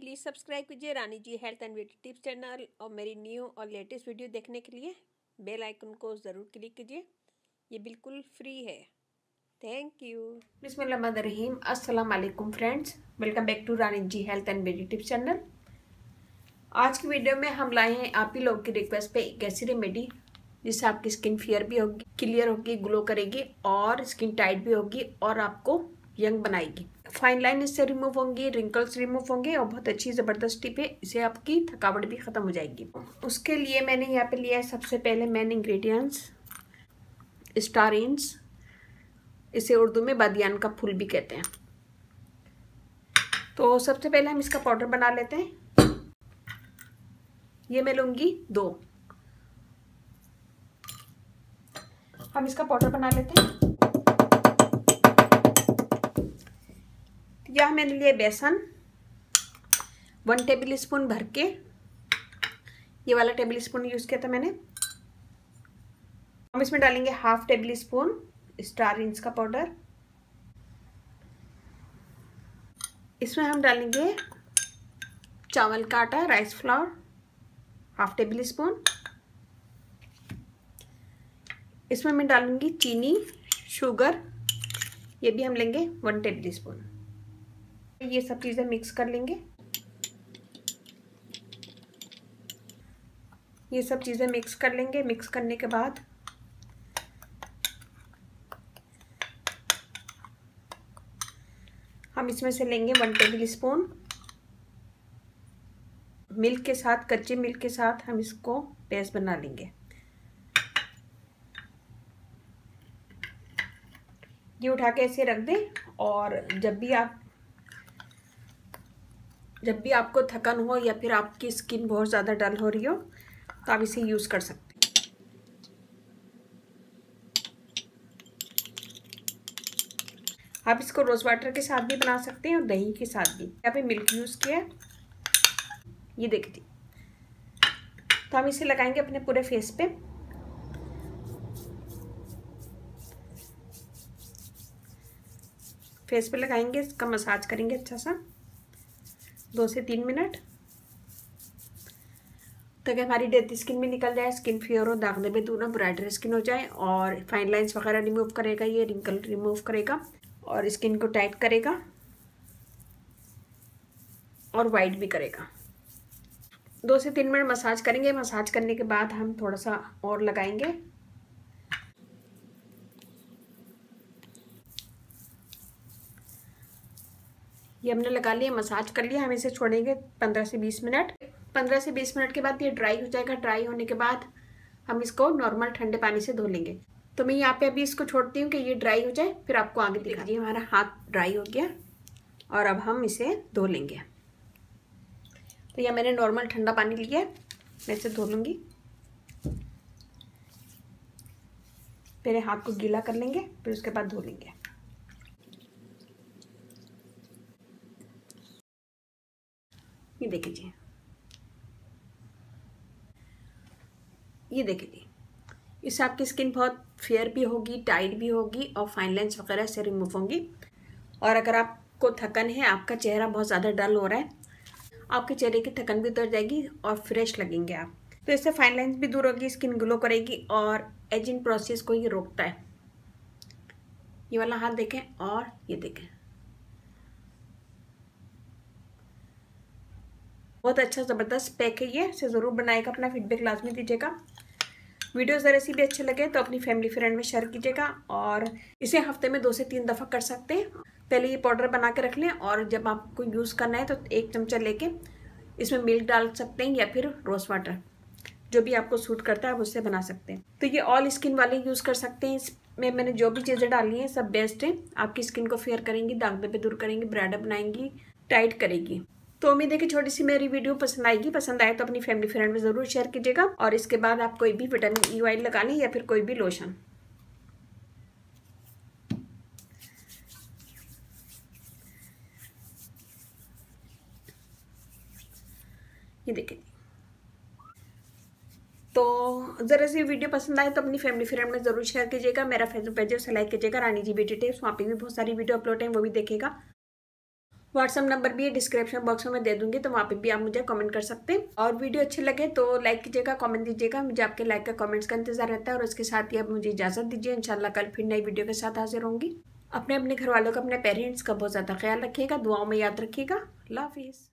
Please subscribe कीजिए Rani ji health and beauty tips channel और मेरी न्यू और लेटेस्ट वीडियो देखने के लिए बेल आइकन को ज़रूर क्लिक कीजिए। ये बिल्कुल फ्री है। Thank you. बिस्मिल्लाहिर्रहमानिर्रहीम। अस्सलाम वालेकुम friends, welcome back to Rani ji health and beauty tips channel. आज की वीडियो में हम लाए हैं आप ही लोगों की रिक्वेस्ट पे एक ऐसी रेमेडी जिससे आपकी स्किन फेयर भी होगी, क्लियर होगी, ग्लो करेगी और स्किन टाइट भी होगी और आपको यंग बनाएगी। फाइन लाइन इससे रिमूव होंगी, रिंकल्स रिमूव होंगे और बहुत अच्छी ज़बरदस्त टिप है। इससे आपकी थकावट भी ख़त्म हो जाएगी। उसके लिए मैंने यहाँ पे लिया है सबसे पहले मेन इंग्रेडिएंट्स स्टारिन्स। इसे उर्दू में बादियान का फूल भी कहते हैं। तो सबसे पहले हम इसका पाउडर बना लेते हैं। ये मैं लूँगी 2। हम इसका पाउडर बना लेते हैं। यह मैंने लिया बेसन 1 टेबल स्पून भर के, ये वाला टेबल स्पून यूज़ किया था मैंने। हम इसमें डालेंगे 1/2 टेबल स्पून स्टारिन्स का पाउडर। इसमें हम डालेंगे चावल का आटा, राइस फ्लावर 1/2 टेबल स्पून। इसमें मैं डालूंगी चीनी, शुगर, ये भी हम लेंगे 1 टेबल स्पून। ये सब चीज़ें मिक्स कर लेंगे। ये सब चीज़ें मिक्स कर लेंगे। मिक्स करने के बाद हम इसमें से लेंगे 1 टेबल स्पून मिल्क के साथ, कच्चे मिल्क के साथ हम इसको पेस्ट बना लेंगे। ये उठा के ऐसे रख दें और जब भी आपको थकन हो या फिर आपकी स्किन बहुत ज़्यादा डल हो रही हो तो आप इसे यूज़ कर सकते हैं। आप इसको रोज़ वाटर के साथ भी बना सकते हैं और दही के साथ भी। यहाँ पे मिल्क यूज़ किया है, ये देखिए। तो हम इसे लगाएंगे अपने पूरे फेस पे। फेस पे लगाएंगे, इसका मसाज करेंगे अच्छा सा 2 से 3 मिनट, ताकि हमारी डेड स्किन भी निकल जाए, स्किन फेयर हो, दाग धब्बे दूर हो, ब्राइटर स्किन हो जाए और फाइन लाइंस वगैरह रिमूव करेगा, ये रिंकल रिमूव करेगा और स्किन को टाइट करेगा और वाइट भी करेगा। 2 से 3 मिनट मसाज करेंगे। मसाज करने के बाद हम थोड़ा सा और लगाएंगे। ये हमने लगा लिया, मसाज कर लिया। हम इसे छोड़ेंगे 15 से 20 मिनट। 15 से 20 मिनट के बाद ये ड्राई हो जाएगा। ड्राई होने के बाद हम इसको नॉर्मल ठंडे पानी से धो लेंगे। तो मैं यहाँ पे अभी इसको छोड़ती हूँ कि ये ड्राई हो जाए, फिर आपको आगे दिखा दिए। हमारा हाथ ड्राई हो गया और अब हम इसे धो लेंगे। तो यह मैंने नॉर्मल ठंडा पानी लिया है, मैं इसे धो लूँगी। पहले हाथ को गीला कर लेंगे, फिर उसके बाद धो लेंगे। ये देखिए, ये देखिए, इससे आपकी स्किन बहुत फेयर भी होगी, टाइट भी होगी और फाइन लाइंस वगैरह से रिमूव होंगी। और अगर आपको थकन है, आपका चेहरा बहुत ज़्यादा डल हो रहा है, आपके चेहरे की थकन भी उतर जाएगी और फ्रेश लगेंगे आप। तो इससे फाइन लाइंस भी दूर होगी, स्किन ग्लो करेगी और एजिंग प्रोसेस को ये रोकता है। ये वाला हाथ देखें और ये देखें, बहुत अच्छा ज़बरदस्त पैक है ये। इसे ज़रूर बनाएगा, अपना फीडबैक लाजमी दीजिएगा। वीडियो ज़रा सी भी अच्छे लगे तो अपनी फैमिली फ्रेंड में शेयर कीजिएगा और इसे हफ्ते में 2 से 3 दफ़ा कर सकते हैं। पहले ये पाउडर बना के रख लें और जब आपको यूज़ करना है तो 1 चमचा लेके इसमें मिल्क डाल सकते हैं या फिर रोज़ वाटर, जो भी आपको सूट करता है आप उससे बना सकते हैं। तो ये ऑल स्किन वाले यूज़ कर सकते हैं। इसमें मैंने जो भी चीज़ें डाली हैं सब बेस्ट हैं, आपकी स्किन को फेयर करेंगी, दाग धब्बे दूर करेंगी, ब्राइडअप बनाएंगी, टाइट करेगी। तो उम्मीद है कि छोटी सी मेरी वीडियो पसंद आएगी। पसंद आए तो अपनी फैमिली फ्रेंड में ज़रूर शेयर कीजिएगा और इसके बाद आप कोई भी विटामिन ई ऑयल लगा लें या फिर कोई भी लोशन। ये देखिए। तो ज़रा सी वीडियो पसंद आए तो अपनी फैमिली फ्रेंड में ज़रूर शेयर कीजिएगा। मेरा फेसबुक पेज है, उसे लाइक कीजिएगा, रानी जी ब्यूटी टिप्स। वहाँ पे भी बहुत सारी वीडियो अपलोड हैं, वो भी देखेगा। व्हाट्सअप नंबर भी डिस्क्रिप्शन बॉक्स में मैं दे दूंगी, तो वहाँ पे भी आप मुझे कमेंट कर सकते हैं। और वीडियो अच्छे लगे तो लाइक कीजिएगा, कमेंट दीजिएगा, मुझे आपके लाइक का कमेंट्स का इंतजार रहता है। और उसके साथ ही अब मुझे इजाज़त दीजिए, इंशाल्लाह कल फिर नई वीडियो के साथ हाजिर होंगी। अपने घर वालों का, अपने पेरेंट्स का बहुत ज़्यादा ख्याल रखिएगा, दुआओं में याद रखिएगा। अल्लाह हाफिज़।